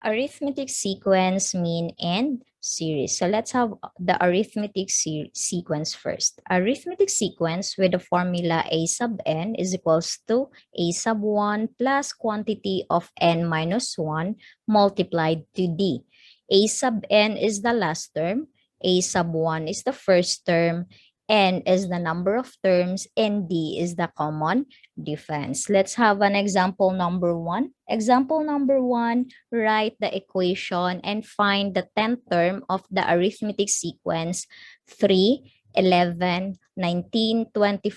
Arithmetic sequence, mean, and series. So let's have the arithmetic sequence first. Arithmetic sequence with the formula a sub n is equals to a sub 1 plus quantity of n minus 1 multiplied to d. A sub n is the last term, a sub 1 is the first term, n is the number of terms, and d is the common difference. Let's have an example number 1. Example number 1, write the equation and find the 10th term of the arithmetic sequence 3, 11, 19, 20,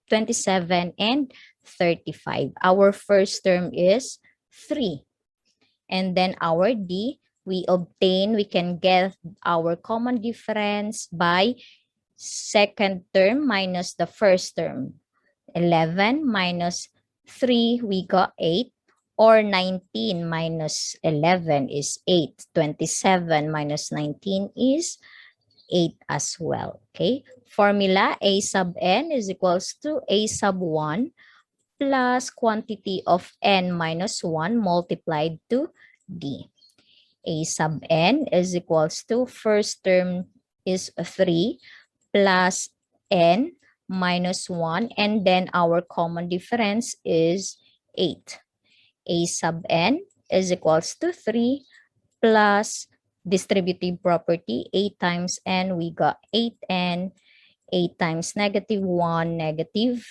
27, and 35. Our first term is 3. And then our D, we can get our common difference by second term minus the first term. 11 minus 3, we got 8. Or 19 minus 11 is 8. 27 minus 19 is 8 as well. Okay. Formula a sub n is equals to a sub 1 plus quantity of n minus 1 multiplied to d. A sub n is equals to first term is 3 plus n minus 1, and then our common difference is 8. A sub n is equals to 3 plus distributive property 8 times n, we got 8n, 8 times negative 1, negative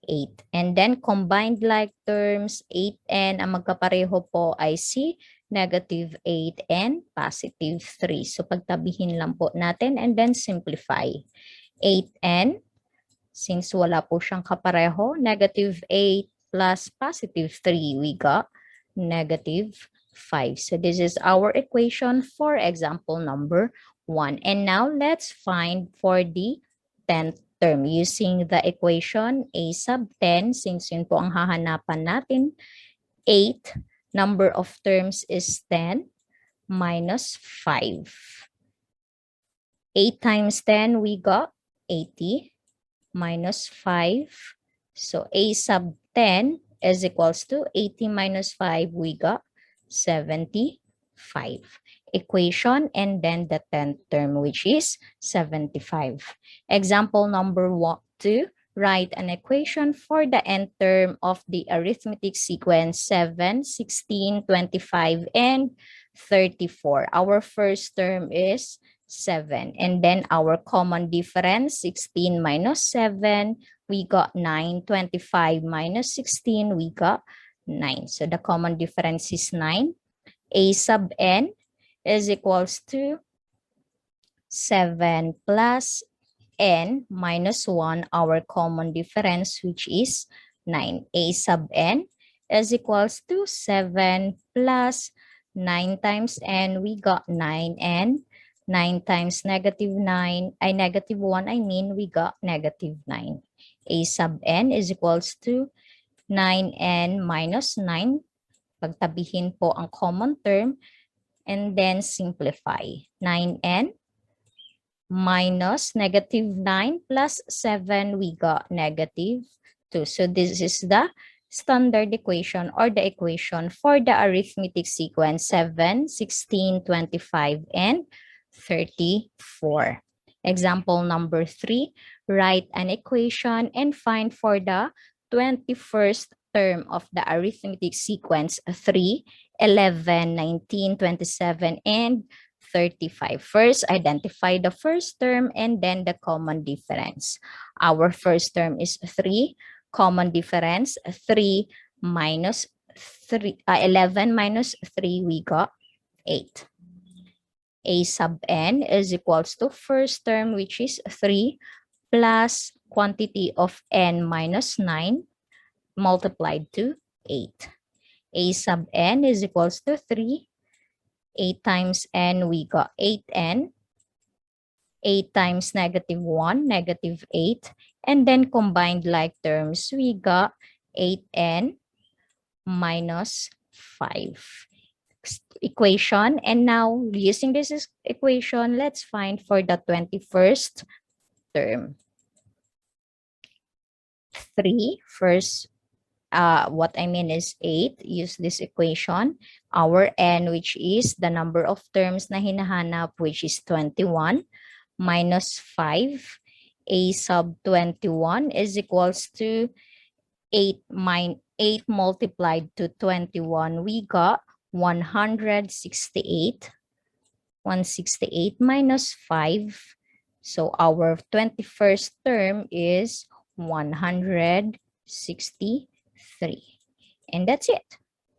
8. And then combined like terms, 8n, ang magkapareho po ay si negative 8 and positive 3. So pagtabihin lang po natin and then simplify. 8n, since wala po siyang kapareho, negative 8 plus positive 3, we got negative 5. So this is our equation for example number 1. And now let's find for the 10th term using the equation a sub 10, since yun po ang hahanapan natin. 8, number of terms is 10 minus 5. 8 times 10, we got 80 minus 5. So a sub 10 is equals to 80 minus 5, we got 75. Equation and then the 10th term, which is 75. Example number 2, write an equation for the nth term of the arithmetic sequence 7, 16, 25, and 34. Our first term is 7. And then our common difference, 16 minus 7, we got 9. 25 minus 16, we got 9. So the common difference is 9. A sub n is equals to 7 plus n minus 1, our common difference, which is 9. A sub n is equals to 7 plus 9 times n, we got 9, and 9 times negative 9, negative 1, we got negative 9. A sub n is equals to 9n minus 9. Pagtabihin po ang common term and then simplify. 9n minus negative 9 plus 7, we got negative 2. So this is the standard equation or the equation for the arithmetic sequence 7, 16, 25, and 34. Example number 3, write an equation and find for the 21st term of the arithmetic sequence 3, 11, 19, 27, and 35. First, identify the first term and then the common difference. Our first term is 3. Common difference, 3 minus 3, 11 minus 3, we got 8. A sub n is equals to first term, which is 3, plus quantity of n minus 9 multiplied to 8. A sub n is equals to 3. 8 times n, we got 8n. 8 times negative 1, negative 8. And then combined like terms, we got 8n minus 5. Equation. And now, using this equation, let's find for the 21st term. 3, first what I mean is 8, use this equation. Our n, which is the number of terms na hinahanap, which is 21, minus 5. A sub 21 is equals to 8 multiplied to 21. We got 168. 168 minus 5. So our 21st term is 163. And that's it.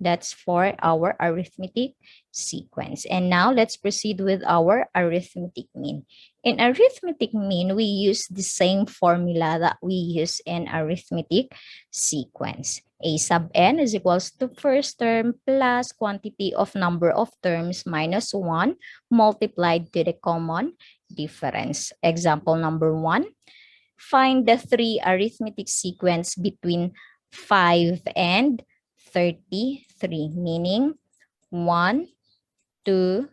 That's for our arithmetic sequence. And now let's proceed with our arithmetic mean. In arithmetic mean, we use the same formula that we use in arithmetic sequence. A sub n is equals to first term plus quantity of number of terms minus 1 multiplied to the common difference. Example number 1. Find the 3 arithmetic sequence between 5 and 33, meaning 1, 2,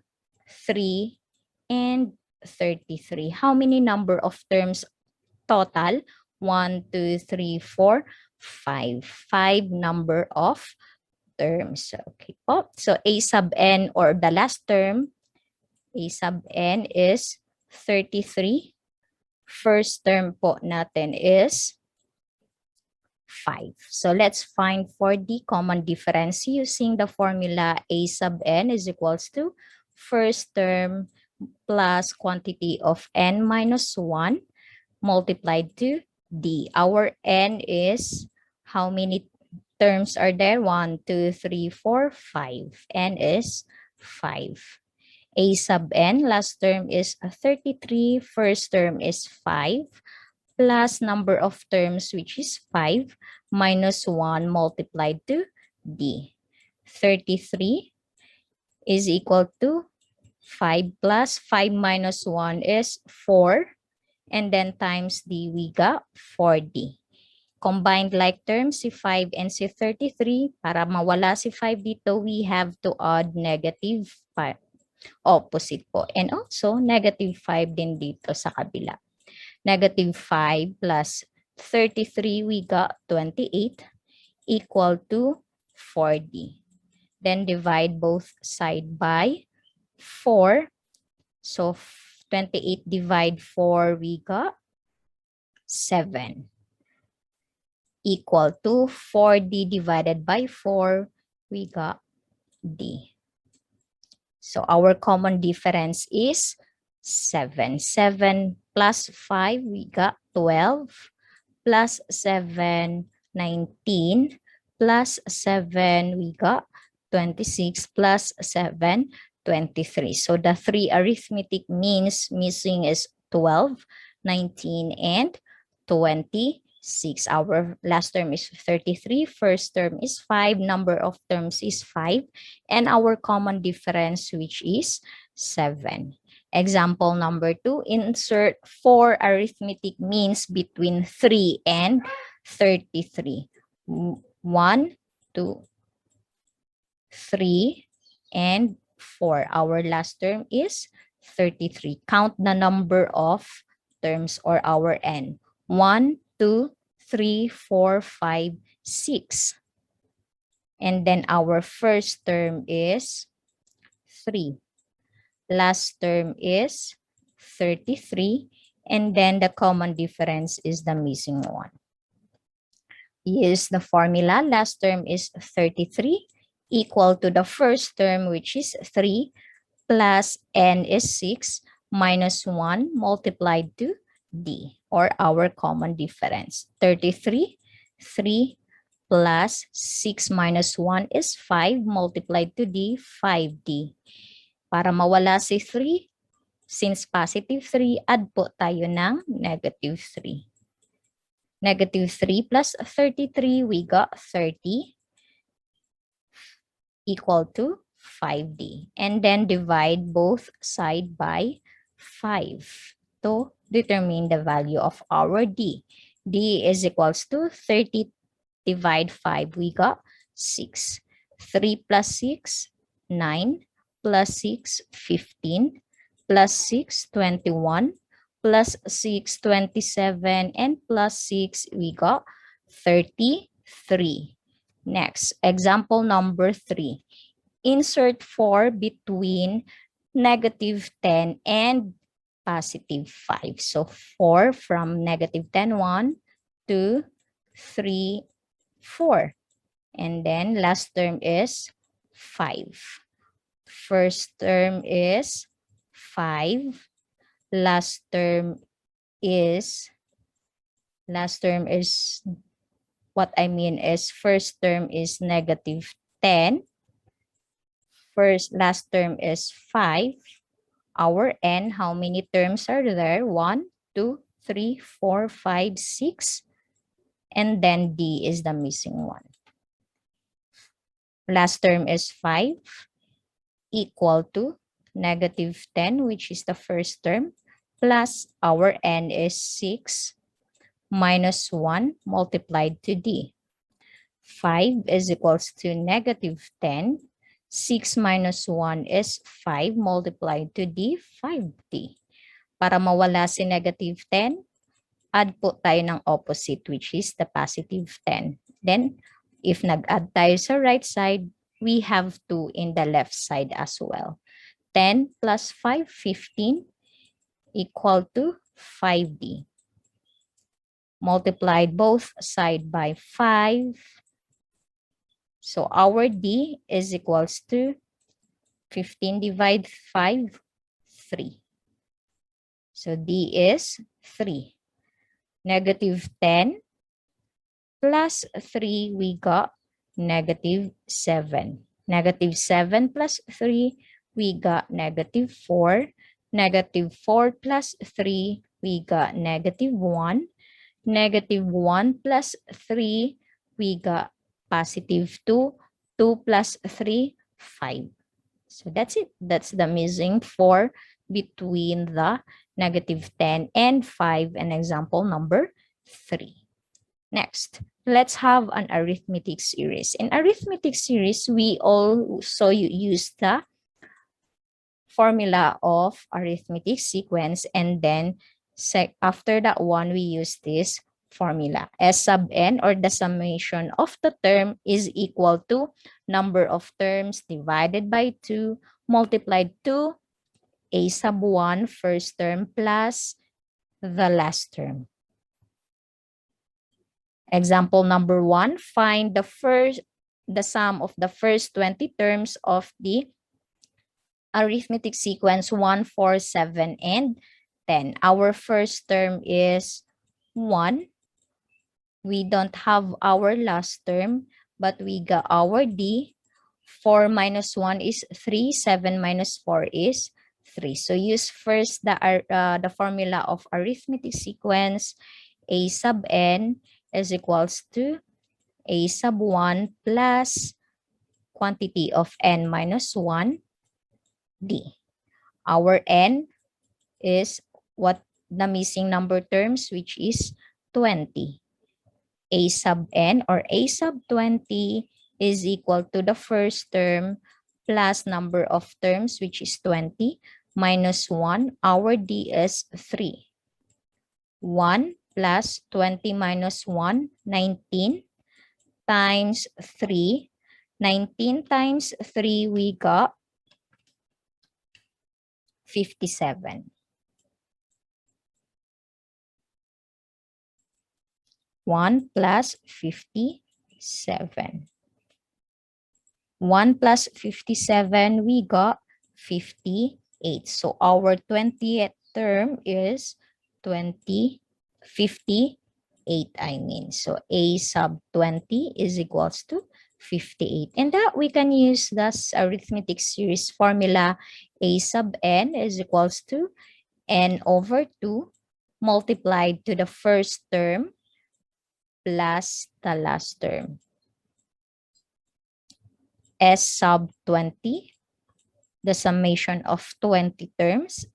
3, and 33. How many number of terms total? 1, 2, 3, 4, 5. 5 number of terms. Okay po. So A sub n, or the last term, A sub n is 33. First term po natin is 5. So let's find for the common difference using the formula A sub n is equals to first term plus quantity of n minus 1 multiplied to d. Our n is, how many terms are there? 1, 2, 3, 4, 5. N is 5. A sub n, last term is 33. First term is 5. Plus number of terms, which is 5, minus 1 multiplied to d. 33 is equal to 5 plus 5 minus 1 is 4. And then times d, we got 4d. Combined like terms, si 5 and si 33. Para mawala si 5 dito, we have to add negative 5. Opposite po. And also, negative 5 din dito sa kabila. Negative 5 plus 33, we got 28, equal to 4d. Then divide both side by 4. So 28 divide 4, we got 7. Equal to 4d divided by 4, we got d. So our common difference is 7. 7 plus 5, we got 12. Plus 7, 19. Plus 7, we got 26. Plus 7, 23. So the 3 arithmetic means missing is 12, 19, and 26. Our last term is 33. First term is 5. Number of terms is 5. And our common difference, which is 7. Example number 2, insert 4 arithmetic means between 3 and 33. 1, 2, 3, and 4. Our last term is 33. Count the number of terms, or our n. 1, 2, 3, 4, 5, 6. And then our first term is 3. Last term is 33. And then the common difference is the missing one. Use the formula. Last term is 33 equal to the first term, which is 3, plus n is 6 minus 1 multiplied to d, or our common difference. 33, 3 plus 6 minus 1 is 5 multiplied to d, 5d. Para mawala si 3, since positive 3, add po tayo ng negative 3. Negative 3 plus 33, we got 30, equal to 5d. And then divide both side by 5 to determine the value of our d. D is equals to 30 divide 5, we got 6. 3 plus 6, 9. Plus 6, 15. Plus 6, 21. Plus 6, 27. And plus 6, we got 33. Next, example number 3. Insert 4 between negative 10 and positive 5. So 4 from negative 10, 1, 2, 3, 4. And then last term is 5. First term is 5. Last term is what I mean is first term is negative 10. Last term is 5. Our n, how many terms are there? 1, 2, 3, 4, 5, 6. And then D is the missing one. Last term is 5 equal to negative 10, which is the first term, plus our n is 6 minus 1 multiplied to D. 5 is equals to negative 10. 6 minus 1 is 5 multiplied to D, 5D. Para mawala si negative 10, add po tayo ng opposite, which is the positive 10. Then, if nag-add tayo sa right side, we have 2 in the left side as well. 10 plus 5, 15, equal to 5D. Multiplied both side by 5. So our D is equals to 15 divide 5, 3. So D is 3. Negative 10 plus 3, we got negative 7. Negative 7 plus 3, we got negative 4. Negative 4 plus 3, we got negative 1. Negative 1 plus 3, we got positive 2. 2 plus 3, 5. So that's it. That's the missing 4 between the negative 10 and 5 and example number 3. Next, let's have an arithmetic series. In arithmetic series, we also use the formula of arithmetic sequence, and then after that one, we use this formula. S sub n, or the summation of the term, is equal to number of terms divided by 2 multiplied to a sub 1 first term plus the last term. Example number 1, find the sum of the first 20 terms of the arithmetic sequence 1, 4, 7, and 10. Our first term is 1. We don't have our last term, but we got our D. 4 minus 1 is 3. 7 minus 4 is 3. So use first the formula of arithmetic sequence. A sub n is equals to a sub 1 plus quantity of n minus 1, D. Our n is what the missing number terms, which is 20. A sub n, or a sub 20, is equal to the first term plus number of terms, which is 20, minus 1. Our D is 3. 1 plus 20 minus 1, 19, times 3. 19 times 3, we got 57. 1 plus 57. 1 plus 57, we got 58. So our 20th term is 58, I mean. So A sub 20 is equals to 58. And that we can use this arithmetic series formula. A sub n is equals to n over 2 multiplied to the first term plus the last term. S sub 20, the summation of 20 terms.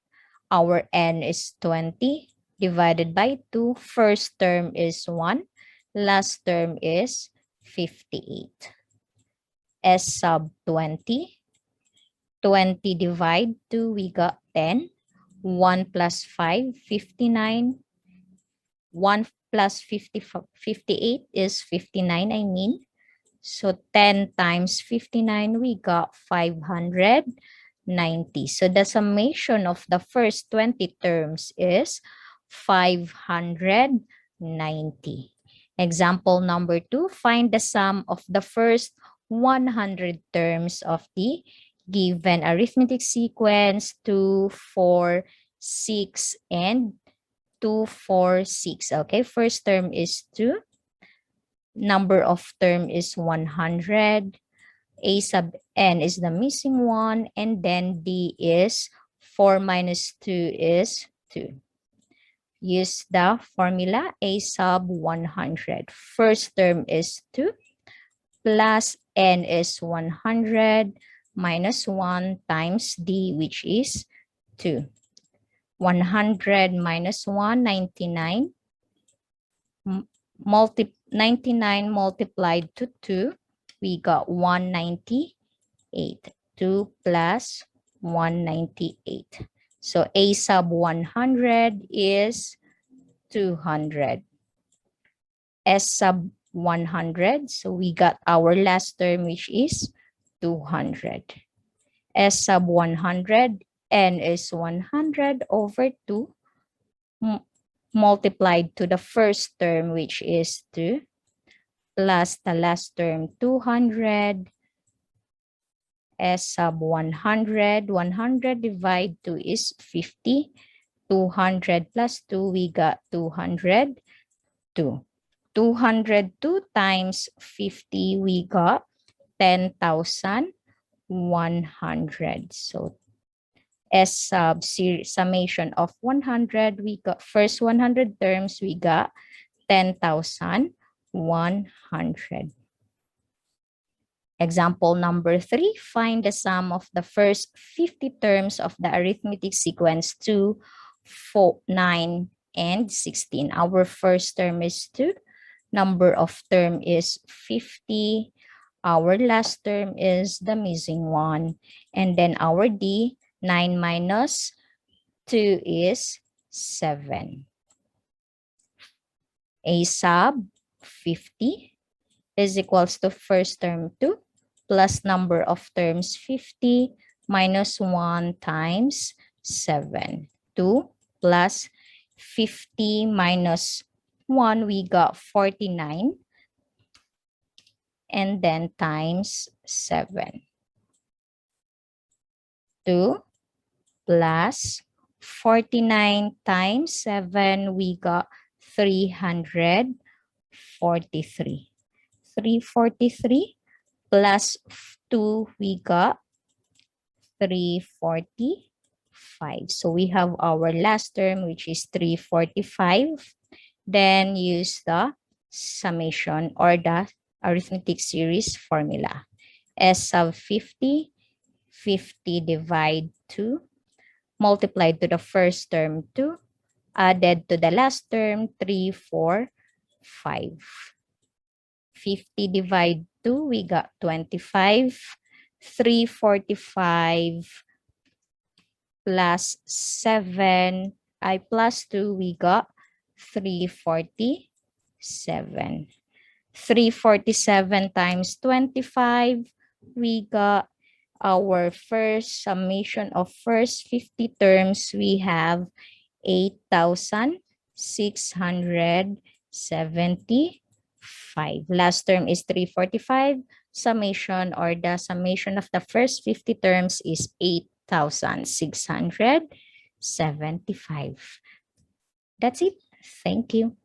Our n is 20 divided by 2. First term is 1. Last term is 58. S sub 20. 20 divide 2, we got 10. 1 plus 5, 59. 1 plus 58 is 59, I mean. So 10 times 59, we got 590. So the summation of the first 20 terms is 590. Example number 2, find the sum of the first 100 terms of the given arithmetic sequence 2, 4, 6, and 2, 4, 6. Okay, first term is 2. Number of term is 100. A sub n is the missing one. And then D is 4 minus 2 is 2. Use the formula A sub 100. First term is 2 plus n is 100 minus 1 times D, which is 2. 100 minus 1, 99. 99 multiplied to 2, we got 198. 2 plus 198. So A sub 100 is 200. S sub 100, so we got our last term, which is 200. S sub 100, n is 100 over 2 multiplied to the first term, which is 2, plus the last term, 200. S sub 100, 100 divided 2 is 50. 200 plus 2, we got 202. 202 times 50, we got 10,100. So S sub summation of 100, we got first 100 terms, we got 10,100. Example number 3, find the sum of the first 50 terms of the arithmetic sequence 2, 4, 9, and 16. Our first term is 2. Number of term is 50. Our last term is the missing one. And then our D, 9 minus 2 is 7. A sub 50 is equals to first term 2 plus number of terms 50 minus 1 times 7. 2 plus 50 minus 1, we got 49. And then times 7. 2 plus 49 times 7, we got 343. 343 plus 2, we got 345. So we have our last term, which is 345. Then use the summation or the arithmetic series formula. S sub 50, 50 divide 2, multiplied to the first term 2, added to the last term 3, 4, 5. 50 divide 2, we got 25. 345 plus 7, plus 2, we got 347. 347 times 25, we got our first summation of first 50 terms, we have 8,675. Last term is 345. Summation or the summation of the first 50 terms is 8,675. That's it. Thank you.